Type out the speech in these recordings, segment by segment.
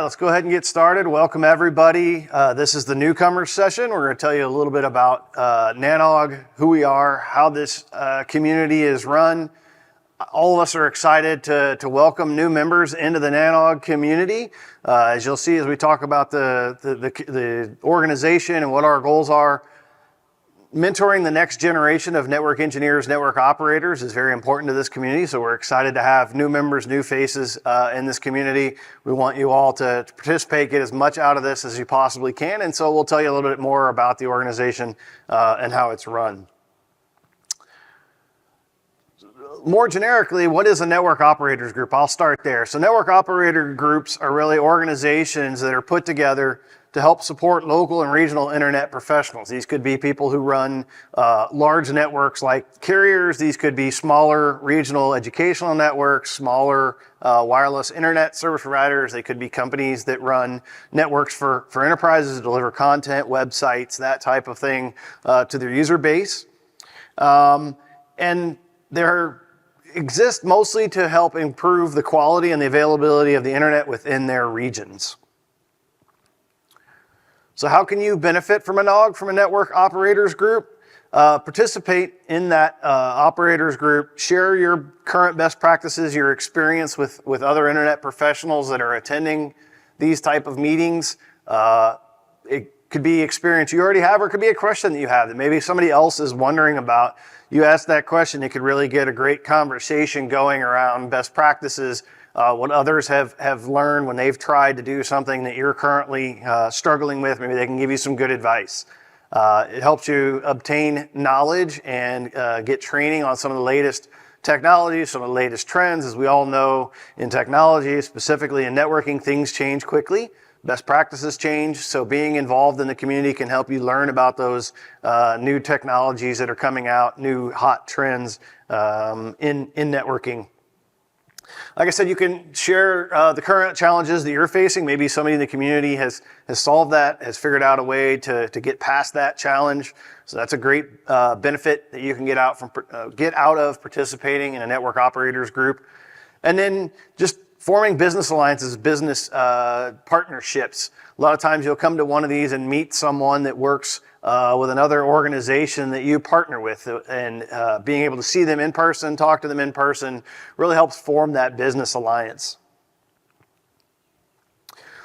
let's go ahead and get started. Welcome everybody. This is the Newcomers session. We're going to tell you a little bit about NANOG, who we are, how this community is run. All of us are excited to welcome new members into the NANOG community. As you'll see as we talk about the organization and what our goals are, mentoring the next generation of network engineers, network operators is very important to this community. So we're excited to have new members, new faces in this community. We want you all to participate, get as much out of this as you possibly can. And so we'll tell you a little bit more about the organization and how it's run. More generically, what is a network operators group? I'll start there. So network operator groups are really organizations that are put together to help support local and regional internet professionals. These could be people who run large networks like carriers. These could be smaller regional educational networks, smaller wireless internet service providers. They could be companies that run networks for enterprises to deliver content, websites, that type of thing to their user base. And they exist mostly to help improve the quality and the availability of the internet within their regions. So how can you benefit from a NOG, from a network operators group? Participate in that operators group, share your current best practices, your experience with other internet professionals that are attending these type of meetings. It could be experience you already have, or it could be a question that you have that maybe somebody else is wondering about. You ask that question, it could really get a great conversation going around best practices, what others have learned when they've tried to do something that you're currently struggling with. Maybe they can give you some good advice. It helps you obtain knowledge and get training on some of the latest technologies, some of the latest trends. As we all know, in technology, specifically in networking, things change quickly. Best practices change, so being involved in the community can help you learn about those new technologies that are coming out, new hot trends in networking. Like I said, you can share the current challenges that you're facing. Maybe somebody in the community has solved that, has figured out a way to get past that challenge. So that's a great benefit that you can get out of participating in a network operators group. And then just forming business alliances, business partnerships. A lot of times you'll come to one of these and meet someone that works with another organization that you partner with, and being able to see them in person, talk to them in person, really helps form that business alliance.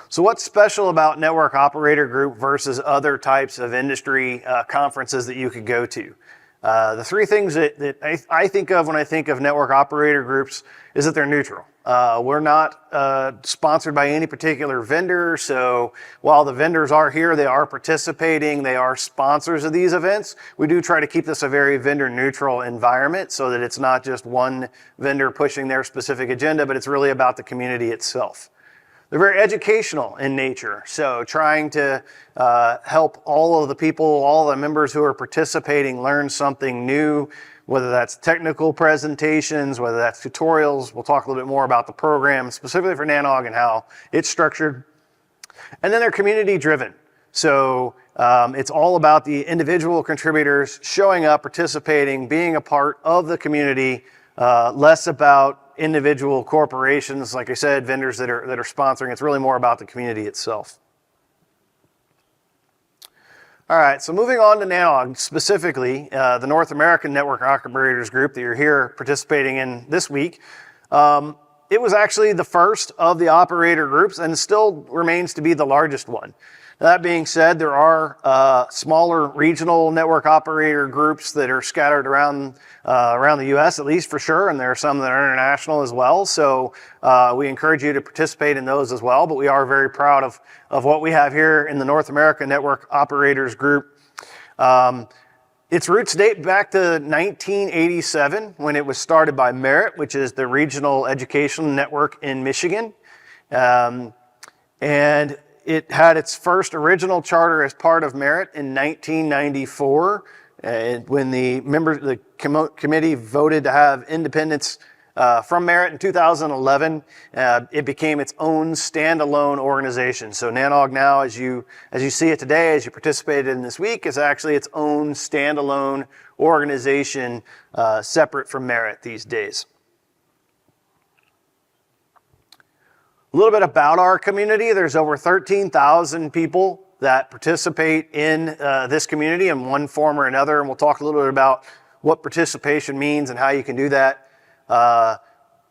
So what's special about network operator group versus other types of industry conferences that you could go to? The three things that I think of when I think of network operator groups is that they're neutral. We're not sponsored by any particular vendor, so while the vendors are here, they are participating, they are sponsors of these events. We do try to keep this a very vendor neutral environment so that it's not just one vendor pushing their specific agenda, but it's really about the community itself. They're very educational in nature, so trying to help all of the people, all the members who are participating learn something new, whether that's technical presentations, whether that's tutorials. We'll talk a little bit more about the program specifically for NANOG and how it's structured. And then they're community driven. So it's all about the individual contributors showing up, participating, being a part of the community, less about individual corporations, like I said, vendors that are sponsoring. It's really more about the community itself. All right, so moving on to NANOG, specifically the North American Network Operators Group that you're here participating in this week. It was actually the first of the operator groups and still remains to be the largest one. That being said, there are smaller regional network operator groups that are scattered around the U.S. at least for sure, and there are some that are international as well. So we encourage you to participate in those as well. But we are very proud of what we have here in the North American Network Operators Group. Its roots date back to 1987 when it was started by Merit, which is the regional education network in Michigan, and it had its first original charter as part of Merit in 1994, when the committee voted to have independence from Merit in 2011. It became its own standalone organization. So NANOG now, as you see it today, as you participated in this week, is actually its own standalone organization, separate from Merit these days. A little bit about our community. There's over 13,000 people that participate in this community in one form or another, and we'll talk a little bit about what participation means and how you can do that.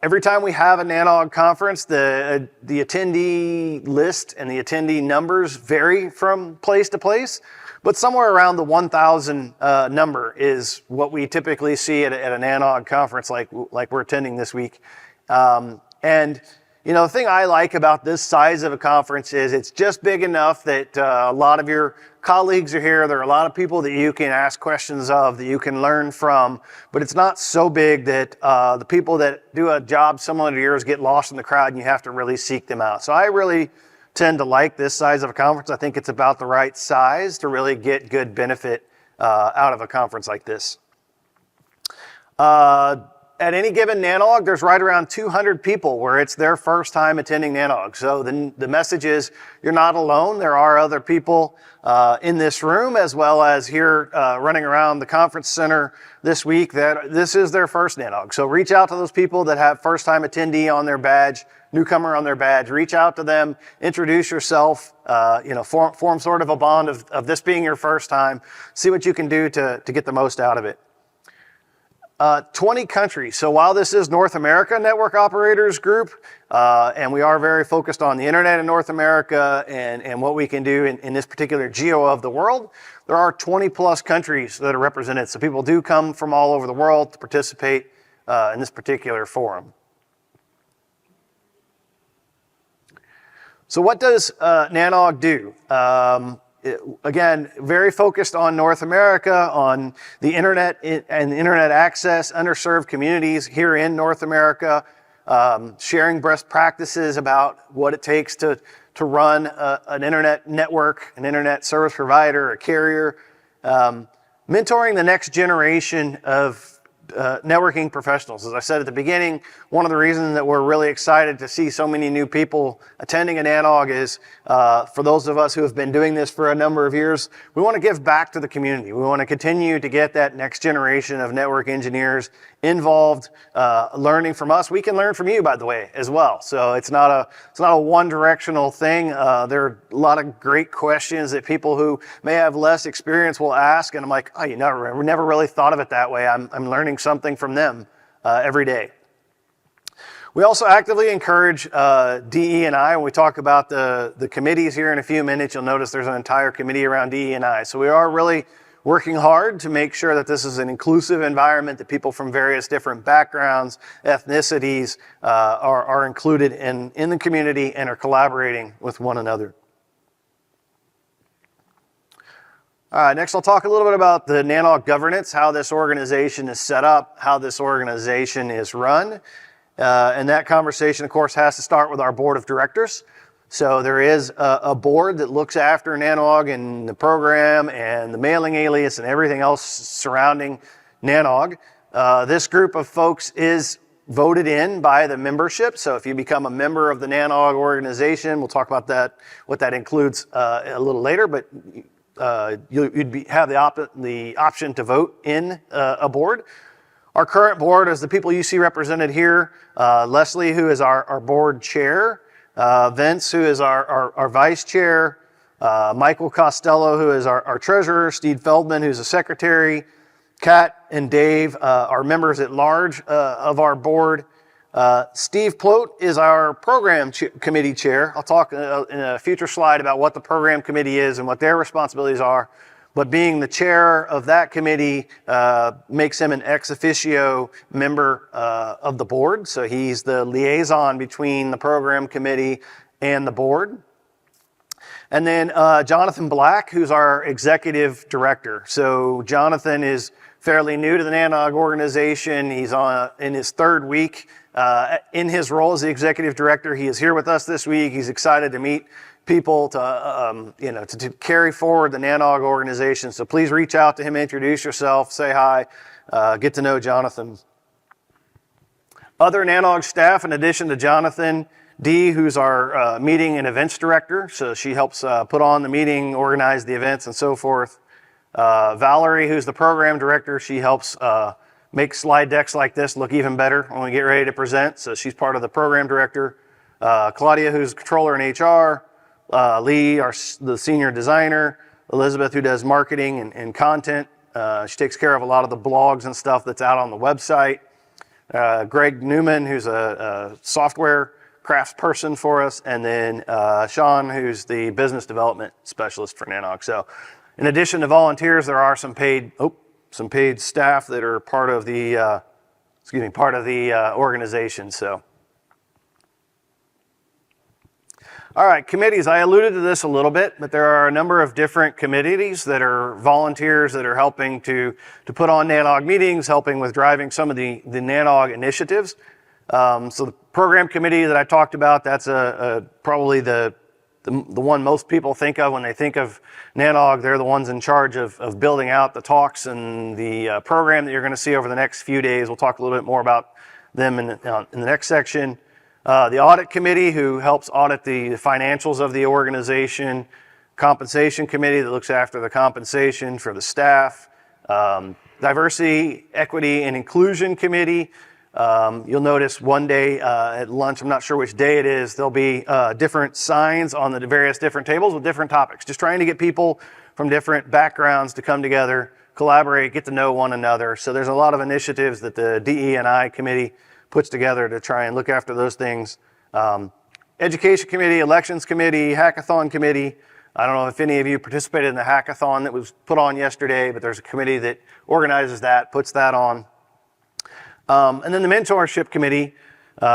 Every time we have a NANOG conference, the attendee list and the attendee numbers vary from place to place, but somewhere around the 1,000 number is what we typically see at a NANOG conference like we're attending this week. And you know, the thing I like about this size of a conference is it's just big enough that a lot of your colleagues are here. There are a lot of people that you can ask questions of, that you can learn from, but it's not so big that the people that do a job similar to yours get lost in the crowd and you have to really seek them out. So I really tend to like this size of a conference. I think it's about the right size to really get good benefit out of a conference like this. At any given NANOG, there's right around 200 people where it's their first time attending NANOG. So the message is you're not alone. There are other people in this room as well as here running around the conference center this week that this is their first NANOG. So reach out to those people that have first time attendee on their badge, newcomer on their badge. Reach out to them, introduce yourself, form sort of a bond of this being your first time. See what you can do to get the most out of it. 20 countries. So while this is North America Network Operators Group, and we are very focused on the internet in North America and what we can do in this particular geo of the world, there are 20 plus countries that are represented. So people do come from all over the world to participate in this particular forum. So what does NANOG do? Again, very focused on North America, on the internet and internet access, underserved communities here in North America, sharing best practices about what it takes to run an internet network, an internet service provider, a carrier, mentoring the next generation of networking professionals. As I said at the beginning, one of the reasons that we're really excited to see so many new people attending a NANOG is for those of us who have been doing this for a number of years, we want to give back to the community. We want to continue to get that next generation of network engineers involved, learning from us. We can learn from you, by the way, as well. So it's not a one-directional thing. There are a lot of great questions that people who may have less experience will ask, and I'm like, oh, we never really thought of it that way. I'm learning something from them every day. We also actively encourage DE&I. When we talk about the committees here in a few minutes, you'll notice there's an entire committee around DE&I. So we are really working hard to make sure that this is an inclusive environment, that people from various different backgrounds, ethnicities are included in the community and are collaborating with one another. All right, next I'll talk a little bit about the NANOG governance, how this organization is set up, how this organization is run. And that conversation, of course, has to start with our board of directors. So there is a board that looks after NANOG and the program and the mailing alias and everything else surrounding NANOG. This group of folks is voted in by the membership. So if you become a member of the NANOG organization, we'll talk about that, what that includes a little later, but you'd have the option to vote in a board. Our current board is the people you see represented here. Leslie, who is our board chair. Vince, who is our vice chair. Michael Costello, who is our treasurer. Steve Feldman, who's a secretary. Kat and Dave are members at large of our board. Steve Plote is our program committee chair. I'll talk in a future slide about what the program committee is and what their responsibilities are. But being the chair of that committee makes him an ex officio member of the board. So he's the liaison between the program committee and the board. And then Jonathan Black, who's our executive director. So Jonathan is fairly new to the NANOG organization. He's in his third week in his role as the executive director. He is here with us this week. He's excited to meet people to carry forward the NANOG organization. So please reach out to him, introduce yourself, say hi, get to know Jonathan. Other NANOG staff, in addition to Jonathan, Dee, who's our meeting and events director. So she helps put on the meeting, organize the events and so forth. Valerie, who's the program director, she helps make slide decks like this look even better when we get ready to present. So she's part of the program director Claudia, who's controller in HR, Lee, the senior designer, Elizabeth, who does marketing and content. She takes care of a lot of the blogs and stuff that's out on the website. Greg Newman, who's a software craftsperson for us, and then Sean, who's the business development specialist for NANOG. So in addition to volunteers, there are some paid staff that are part of the organization. So. All right, committees. I alluded to this a little bit, but there are a number of different committees that are volunteers that are helping to put on NANOG meetings, helping with driving some of the NANOG initiatives. So the program committee that I talked about, that's probably the one most people think of when they think of NANOG. They're the ones in charge of building out the talks and the program that you're going to see over the next few days. We'll talk a little bit more about them in the next section. The audit committee, who helps audit the financials of the organization. Compensation committee that looks after the compensation for the staff. Diversity, equity, and inclusion committee. You'll notice one day at lunch, I'm not sure which day it is, there'll be different signs on the various different tables with different topics. Just trying to get people from different backgrounds to come together, collaborate, get to know one another. So there's a lot of initiatives that the DE&I committee puts together to try and look after those things. Education committee, elections committee, hackathon committee. I don't know if any of you participated in the hackathon that was put on yesterday, but there's a committee that organizes that, puts that on. And then the mentorship committee,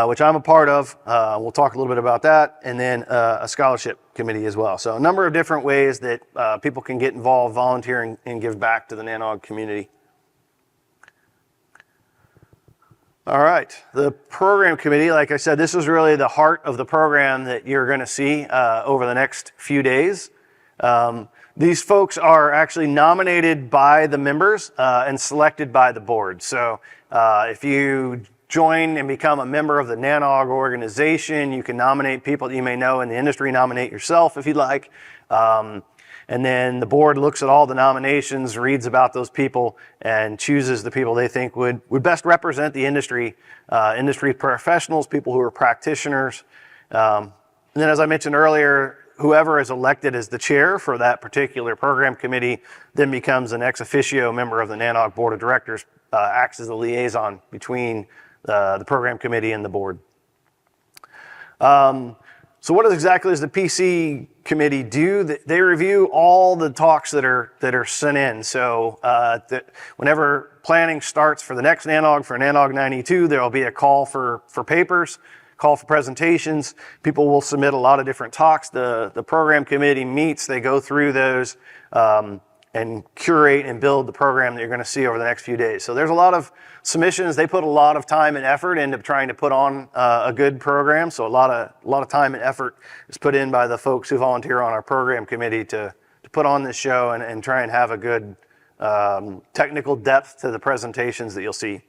which I'm a part of. We'll talk a little bit about that. And then a scholarship committee as well. So a number of different ways that people can get involved, volunteer, and give back to the NANOG community. All right, the program committee, like I said, this is really the heart of the program that you're going to see over the next few days. These folks are actually nominated by the members and selected by the board. So if you join and become a member of the NANOG organization, you can nominate people that you may know in the industry, nominate yourself if you'd like. And then the board looks at all the nominations, reads about those people, and chooses the people they think would best represent the industry, industry professionals, people who are practitioners. And then, as I mentioned earlier, whoever is elected as the chair for that particular program committee then becomes an ex officio member of the NANOG board of directors, acts as a liaison between the program committee and the board. So what exactly does the PC committee do? They review all the talks that are sent in. So whenever planning starts for the next NANOG, for NANOG 92, there will be a call for papers, call for presentations. People will submit a lot of different talks. The program committee meets, they go through those and curate and build the program that you're going to see over the next few days. So there's a lot of submissions. They put a lot of time and effort into trying to put on a good program. So a lot of time and effort is put in by the folks who volunteer on our program committee to put on this show and try and have a good technical depth to the presentations that you'll see.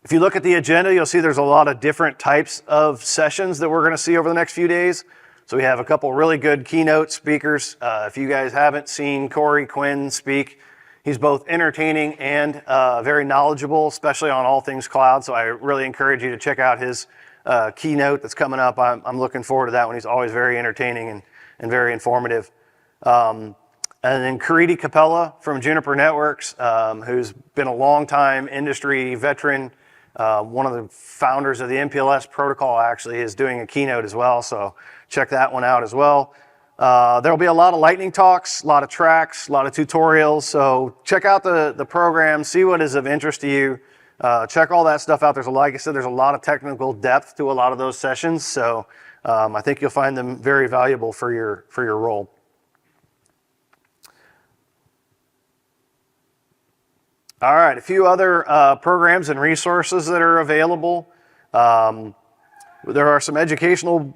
If you look at the agenda, you'll see there's a lot of different types of sessions that we're going to see over the next few days. So we have a couple really good keynote speakers. If you guys haven't seen Corey Quinn speak, he's both entertaining and very knowledgeable, especially on all things cloud. So I really encourage you to check out his keynote that's coming up. I'm looking forward to that one. He's always very entertaining and very informative. And then Kariti Capella from Juniper Networks, who's been a long-time industry veteran. One of the founders of the MPLS protocol actually is doing a keynote as well. So check that one out as well. There'll be a lot of lightning talks, a lot of tracks, a lot of tutorials. So check out the program, see what is of interest to you. Check all that stuff out. Like I said, there's a lot of technical depth to a lot of those sessions. So I think you'll find them very valuable for your role. All right, a few other programs and resources that are available. There are some educational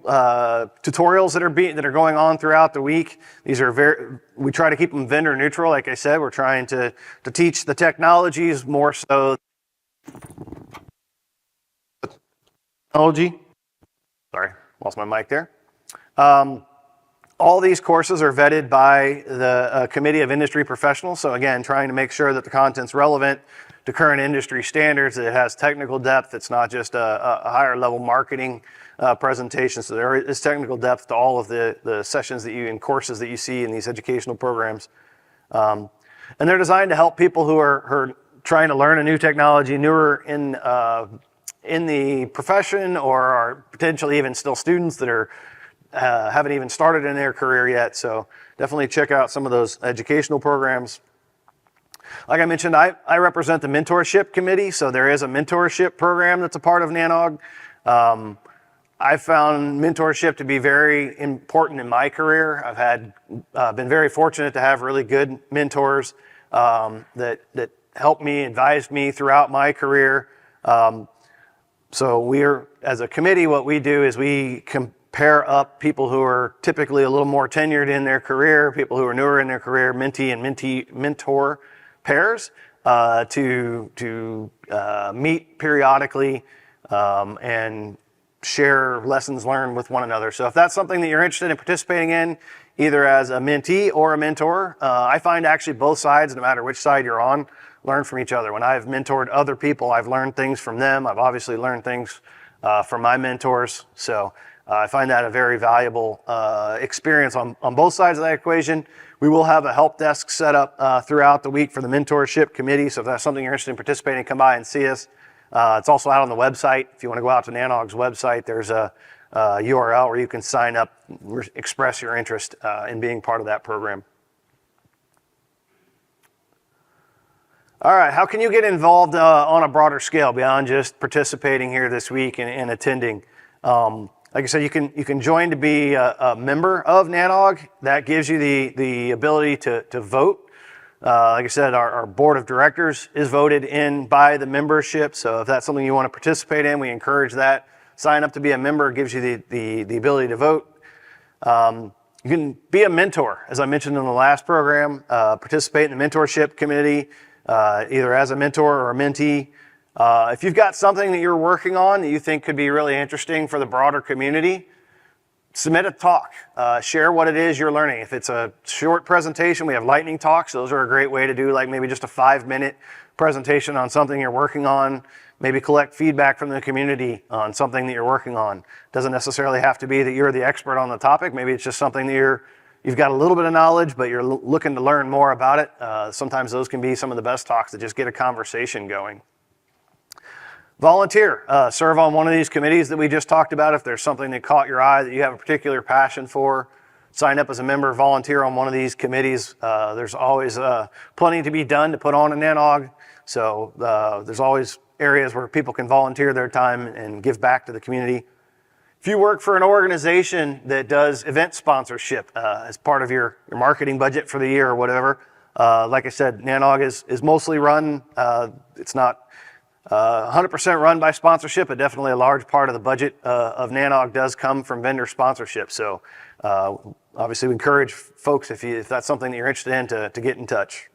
tutorials that are going on throughout the week. These are we try to keep them vendor neutral. Like I said, we're trying to teach the technologies more so. Technology. Sorry, lost my mic there. All these courses are vetted by the Committee of Industry Professionals. So again, trying to make sure that the content's relevant to current industry standards, that it has technical depth. It's not just a higher level marketing presentations. So there is technical depth to all of the sessions that and courses that you see in these educational programs. And they're designed to help people who are trying to learn a new technology, newer in the profession, or are potentially even still students that are haven't even started in their career yet. So definitely check out some of those educational programs. Like I mentioned, I represent the mentorship committee, so there is a mentorship program that's a part of NANOG. I found mentorship to be very important in my career. I've been very fortunate to have really good mentors that helped me, advised me throughout my career. So as a committee, what we do is we pair up people who are typically a little more tenured in their career, people who are newer in their career, mentee and mentor pairs to meet periodically and share lessons learned with one another. So if that's something that you're interested in participating in, either as a mentee or a mentor, I find actually both sides, no matter which side you're on, learn from each other. When I've mentored other people, I've learned things from them. I've obviously learned things from my mentors. So I find that a very valuable experience on both sides of that equation. We will have a help desk set up throughout the week for the mentorship committee. So if that's something you're interested in participating, come by and see us. It's also out on the website. If you want to go out to NANOG's website, there's a URL where you can sign up, express your interest in being part of that program. All right, how can you get involved on a broader scale beyond just participating here this week and attending? Like I said, you can join to be a member of NANOG. That gives you the ability to vote. Like I said, our board of directors is voted in by the membership. So if that's something you want to participate in, we encourage that. Sign up to be a member. It gives you the ability to vote. You can be a mentor, as I mentioned in the last program. Participate in the mentorship committee, either as a mentor or a mentee. If you've got something that you're working on that you think could be really interesting for the broader community, submit a talk. Share what it is you're learning. If it's a short presentation, we have lightning talks. Those are a great way to do like maybe just a 5-minute presentation on something you're working on. Maybe collect feedback from the community on something that you're working on. Doesn't necessarily have to be that you're the expert on the topic. Maybe it's just something that you've got a little bit of knowledge, but you're looking to learn more about it. Sometimes those can be some of the best talks that just get a conversation going. Volunteer, serve on one of these committees that we just talked about. If there's something that caught your eye that you have a particular passion for, sign up as a member, volunteer on one of these committees. There's always plenty to be done to put on a NANOG. So there's always areas where people can volunteer their time and give back to the community. If you work for an organization that does event sponsorship as part of your marketing budget for the year or whatever, like I said, NANOG is mostly run. It's not 100% run by sponsorship, but definitely a large part of the budget of NANOG does come from vendor sponsorship. So obviously we encourage folks, if that's something that you're interested in, to get in touch.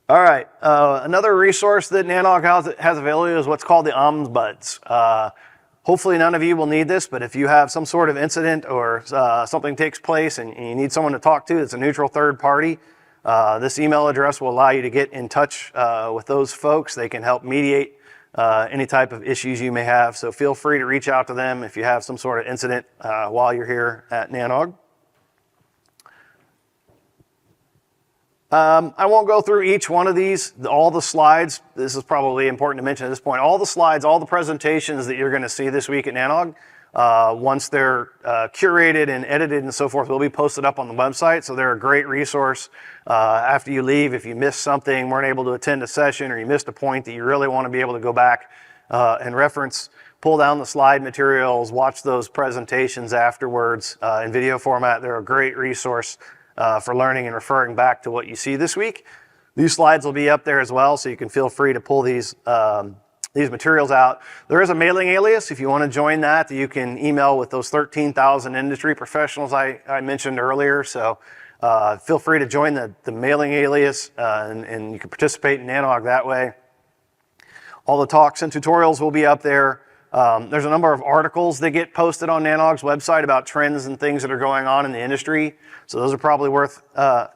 All right, another resource that NANOG has available is what's called the Ombuds. Hopefully none of you will need this, but if you have some sort of incident or something takes place and you need someone to talk to, it's a neutral third party. This email address will allow you to get in touch with those folks. They can help mediate any type of issues you may have. So feel free to reach out to them if you have some sort of incident while you're here at NANOG. I won't go through each one of these, all the slides. This is probably important to mention at this point. All the slides, all the presentations that you're going to see this week at NANOG, once they're curated and edited and so forth, will be posted up on the website. So they're a great resource after you leave. If you missed something, weren't able to attend a session, or you missed a point that you really want to be able to go back and reference, pull down the slide materials, watch those presentations afterwards in video format. They're a great resource for learning and referring back to what you see this week. These slides will be up there as well, so you can feel free to pull these materials out. There is a mailing alias. If you want to join that, you can email with those 13,000 industry professionals I mentioned earlier. So feel free to join the mailing alias and you can participate in NANOG that way. All the talks and tutorials will be up there. There's a number of articles that get posted on NANOG's website about trends and things that are going on in the industry. So those are probably worth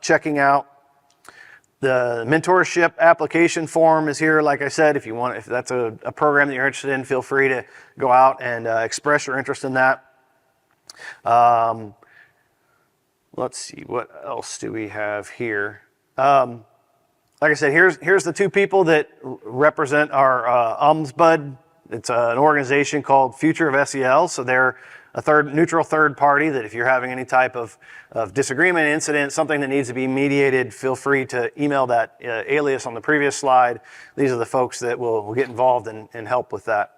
checking out. The mentorship application form is here. Like I said, if that's a program that you're interested in, feel free to go out and express your interest in that. Let's see, what else do we have here? Like I said, here's the two people that represent our Ombudsbud. It's an organization called Future of SEL. So they're a neutral third party that if you're having any type of disagreement, incident, something that needs to be mediated, feel free to email that alias on the previous slide. These are the folks that will get involved and help with that.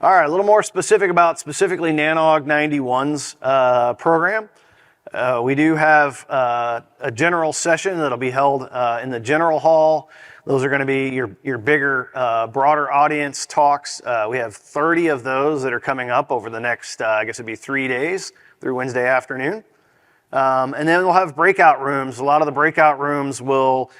All right, a little more specific about specifically NANOG 91's program. We do have a general session that'll be held in the general hall. Those are going to be your bigger, broader audience talks. We have 30 of those that are coming up over the next, I guess it'd be 3 days through Wednesday afternoon. And then we'll have breakout rooms. A lot of the breakout rooms will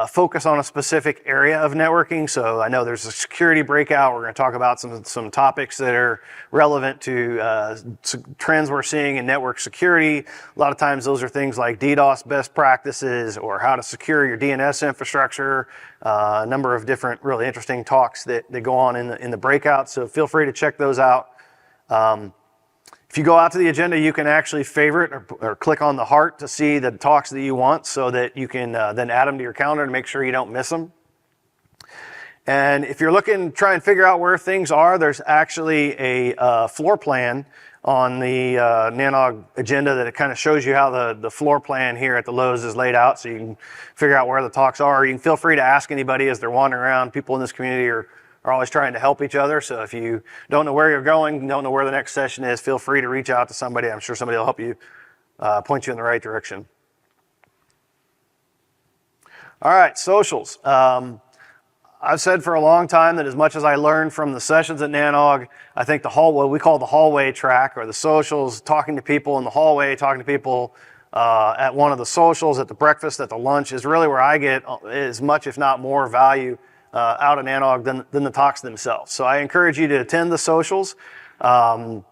focus on a specific area of networking. So I know there's a security breakout. We're going to talk about some topics that are relevant to trends we're seeing in network security. A lot of times those are things like DDoS best practices or how to secure your DNS infrastructure. A number of different really interesting talks that go on in the breakout. So feel free to check those out. If you go out to the agenda, you can actually favorite or click on the heart to see the talks that you want so that you can then add them to your calendar to make sure you don't miss them. And if you're looking to try and figure out where things are, there's actually a floor plan on the NANOG agenda that it kind of shows you how the floor plan here at the Lowe's is laid out so you can figure out where the talks are. You can feel free to ask anybody as they're wandering around. People in this community are always trying to help each other. So if you don't know where you're going, don't know where the next session is, feel free to reach out to somebody. I'm sure somebody will help you, point you in the right direction. All right, socials. I've said for a long time that as much as I learned from the sessions at NANOG, I think what we call the hallway track or the socials, talking to people in the hallway, talking to people at one of the socials, at the breakfast, at the lunch, is really where I get as much, if not more, value out of NANOG than the talks themselves. So I encourage you to attend the socials, the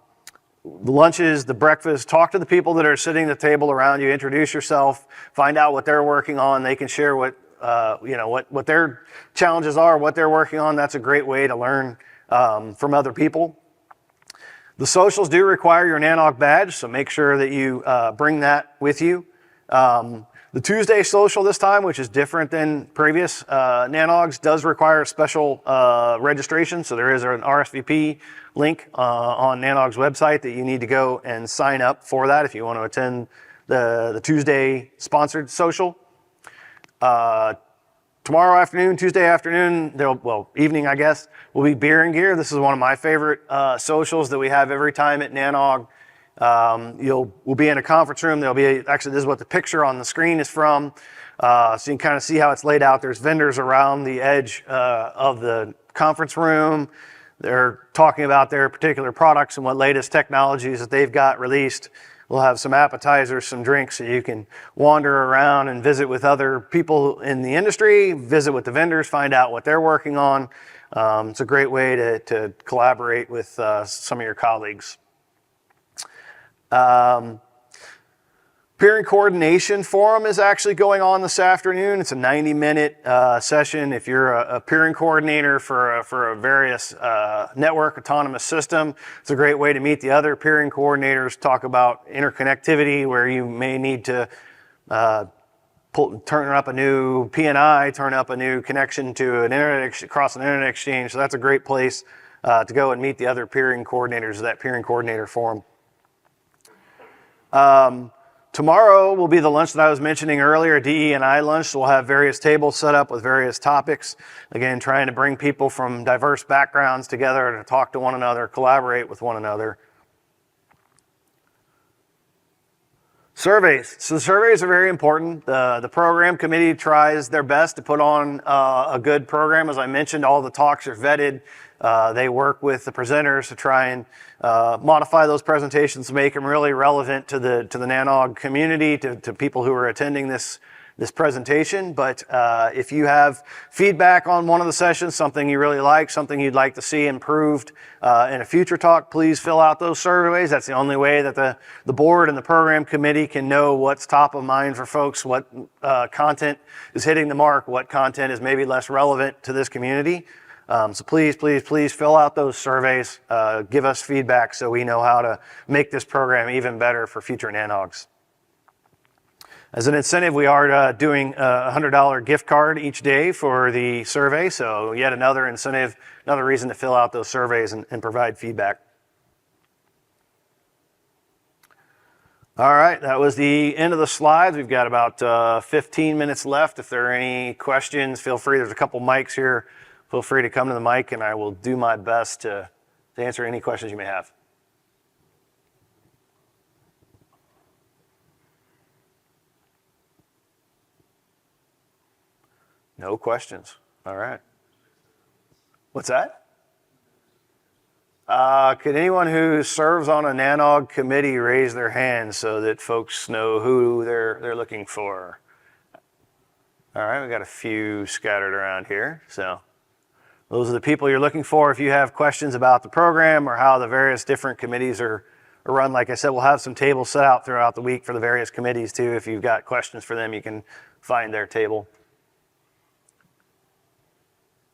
lunches, the breakfast, talk to the people that are sitting at the table around you, introduce yourself, find out what they're working on. They can share what their challenges are, what they're working on. That's a great way to learn from other people. The socials do require your NANOG badge, so make sure that you bring that with you. The Tuesday social this time, which is different than previous NANOGs, does require a special registration. So there is an RSVP link on NANOG's website that you need to go and sign up for that if you want to attend the Tuesday sponsored social. Tomorrow afternoon, Tuesday afternoon, evening I guess, will be Beer and Gear. This is one of my favorite socials that we have every time at NANOG. We'll be in a conference room. Actually, this is what the picture on the screen is from. So you can kind of see how it's laid out. There's vendors around the edge of the conference room. They're talking about their particular products and what latest technologies that they've got released. We'll have some appetizers, some drinks, so you can wander around and visit with other people in the industry, visit with the vendors, find out what they're working on. It's a great way to collaborate with some of your colleagues. Peering Coordination Forum is actually going on this afternoon. It's a 90-minute session. If you're a peering coordinator for a various network autonomous system, it's a great way to meet the other peering coordinators, talk about interconnectivity, where you may need to turn up a new PNI, turn up a new connection to across an internet exchange. So that's a great place to go and meet the other peering coordinators of that peering coordinator forum. Tomorrow will be the lunch that I was mentioning earlier, DE&I lunch. So we'll have various tables set up with various topics. Again, trying to bring people from diverse backgrounds together to talk to one another, collaborate with one another. Surveys. So surveys are very important. The program committee tries their best to put on a good program. As I mentioned, all the talks are vetted. They work with the presenters to try and modify those presentations to make them really relevant to the NANOG community, to people who are attending this this presentation, but if you have feedback on one of the sessions, something you really like, something you'd like to see improved in a future talk, please fill out those surveys. That's the only way that the board and the program committee can know what's top of mind for folks, what content is hitting the mark, what content is maybe less relevant to this community. So please fill out those surveys, give us feedback so we know how to make this program even better for future NANOGs. As an incentive, we are doing a $100 gift card each day for the survey, so yet another incentive, another reason to fill out those surveys and provide feedback. All right, that was the end of the slides. We've got about 15 minutes left. If there are any questions, feel free. There's a couple mics here. Feel free to come to the mic, and I will do my best to answer any questions you may have. No questions. All right. What's that? Could anyone who serves on a NANOG committee raise their hand so that folks know who they're looking for? All right, we got a few scattered around here. So those are the people you're looking for. If you have questions about the program or how the various different committees are run, like I said, we'll have some tables set out throughout the week for the various committees too. If you've got questions for them, you can find their table.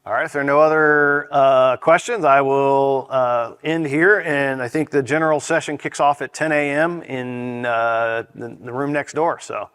All right, if there are no other questions, I will end here, and I think the general session kicks off at 10 a.m. in the room next door. So.